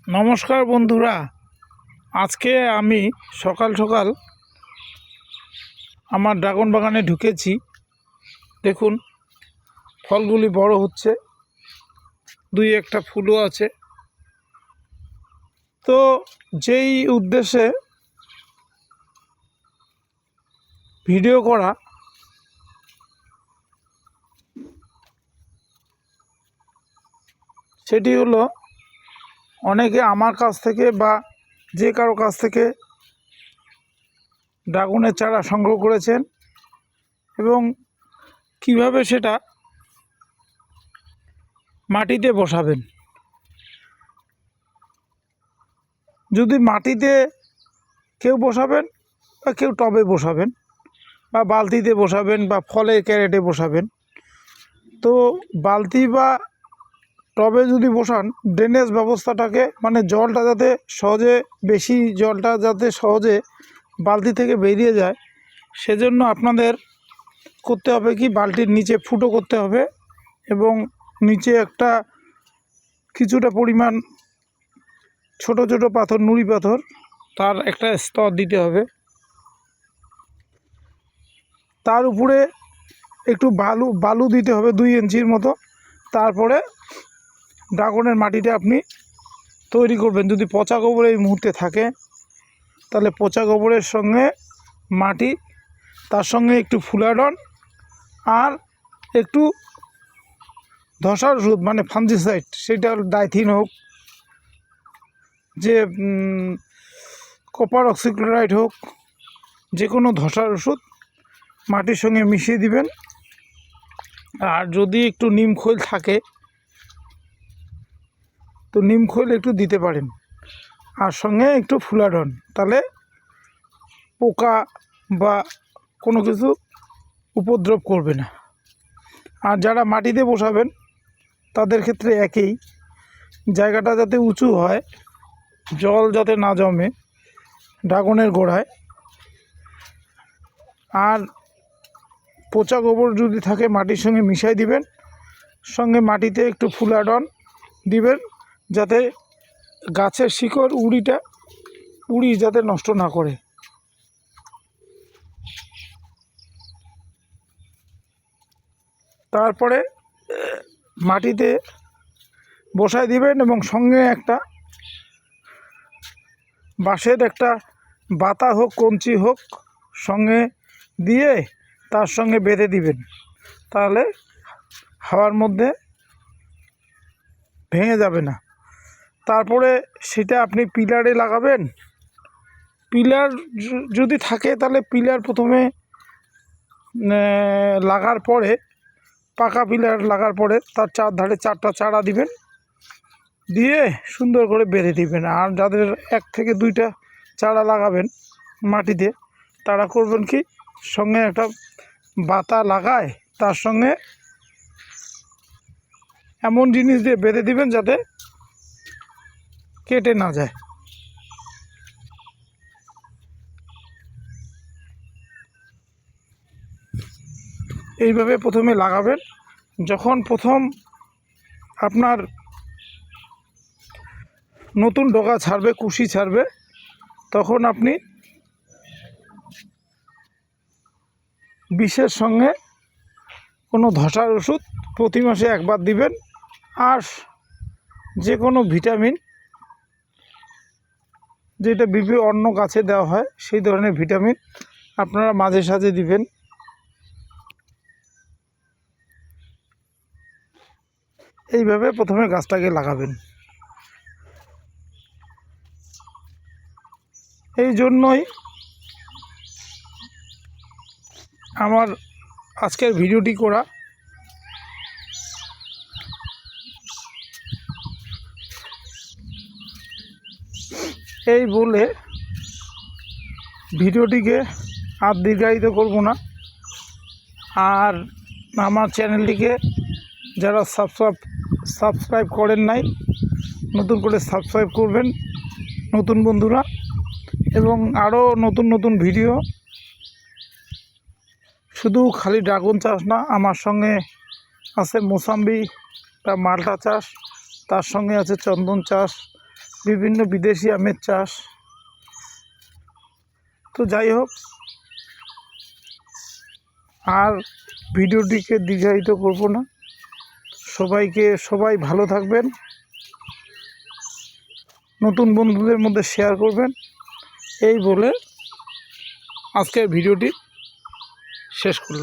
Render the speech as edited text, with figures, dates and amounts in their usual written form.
নমস্কার বন্ধুরা, আজকে আমি সকাল সকাল আমার ড্রাগন বাগানে ঢুকেছি। দেখুন ফলগুলি বড় হচ্ছে, দুই একটা ফুলও আছে। তো যেই উদ্দেশ্যে ভিডিও করা, সেটি হলো অনেকে আমার কাছ থেকে বা যে কারো কাছ থেকে ড্রাগনের চারা সংগ্রহ করেছেন এবং কিভাবে সেটা মাটিতে বসাবেন। যদি মাটিতে কেউ বসাবেন বা কেউ টবে বসাবেন বা বালতিতে বসাবেন বা ফলের ক্যারেটে বসাবেন, তো বালতি বা টবে যদি বসান, ড্রেনেজ ব্যবস্থাটাকে মানে জলটা যাতে সহজে, বেশি জলটা যাতে সহজে বালতি থেকে বেরিয়ে যায়, সেজন্য আপনাদের করতে হবে কি, বালতির নিচে ফুটো করতে হবে এবং নিচে একটা কিছুটা পরিমাণ ছোট ছোট পাথর, নুড়ি পাথর, তার একটা স্তর দিতে হবে। তার উপরে একটু বালু দিতে হবে 2 ইঞ্চির মতো। তারপরে ড্রাগনের মাটিটা আপনি তৈরি করবেন। যদি পচা গোবর এই মুহূর্তে থাকে, তাহলে পচা গোবরের সঙ্গে মাটি, তার সঙ্গে একটু ফুলাডন আর একটু ধসার ওষুধ মানে ফাঞ্জিসাইড, সেটা ডাইথিন হোক, যে কপার অক্সিক্লোরাইড হোক, যে কোনো ধসার ওষুধ মাটির সঙ্গে মিশিয়ে দিবেন। আর যদি একটু নিম খৈল থাকে তো নিম খৈল একটু দিতে পারেন, আর সঙ্গে একটু ফুলাডন, তাহলে পোকা বা কোনো কিছু উপদ্রব করবে না। আর যারা মাটিতে বসাবেন তাদের ক্ষেত্রে একই, জায়গাটা যাতে উঁচু হয়, জল যাতে না জমে ড্রাগনের গোড়ায়। আর পচা গোবর যদি থাকে মাটির সঙ্গে মিশাই দিবেন, সঙ্গে মাটিতে একটু ফুলাডন দিবেন, যাতে গাছের শিকড় উড়ি যাতে নষ্ট না করে। তারপরে মাটিতে বসায় দিবেন এবং সঙ্গে একটা বাঁশের একটা বাতা হোক, কঞ্চি হোক, সঙ্গে দিয়ে তার সঙ্গে বেঁধে দিবেন, তাহলে হাওয়ার মধ্যে ভেঙে যাবে না। তারপরে সেটা আপনি পিলারে লাগাবেন। পিলার যদি থাকে তাহলে পিলার প্রথমে লাগার পরে, পাকা পিলার লাগার পরে তার চারধারে 4টা চারা দিবেন, দিয়ে সুন্দর করে বেঁধে দিবেন। আর যাদের 1 থেকে 2টা চারা লাগাবেন মাটিতে, তারা করবেন কি, সঙ্গে একটা বাতা লাগায় তার সঙ্গে এমন জিনিস দিয়ে বেঁধে দিবেন যাতে কেটে না যায়। এইভাবে প্রথমে লাগাবেন। যখন প্রথম আপনার নতুন ডগা ছাড়বে, কুশি ছাড়বে, তখন আপনি বিষের সঙ্গে কোনো ধসার ওষুধ প্রতি মাসে 1বার দিবেন। আর যে কোনো ভিটামিন, যেটা অন্য গাছে দেওয়া হয় সেই ধরনের ভিটামিন আপনারা মাঝে সাঝে দিবেন। এইভাবে প্রথমে গাছটাকে লাগাবেন। এই জন্যই আমার আজকের ভিডিওটি করা। এই বলে ভিডিওটিকে আর দীর্ঘায়িত করব না। আর আমার চ্যানেলটিকে যারা সাবস্ক্রাইব করেন নাই, নতুন করে সাবস্ক্রাইব করবেন নতুন বন্ধুরা। এবং আরও নতুন নতুন ভিডিও, শুধু খালি ড্রাগন চাষ না, আমার সঙ্গে আছে মোসাম্বি বা মালটা চাষ, তার সঙ্গে আছে চন্দন চাষ, বিভিন্ন বিদেশি আমের চাষ। তো যাই হোক, আর ভিডিওটিকে দীর্ঘায়িত করব না। সবাই ভালো থাকবেন, নতুন বন্ধুদের মধ্যে শেয়ার করবেন, এই বলে আজকের ভিডিওটি শেষ করলাম।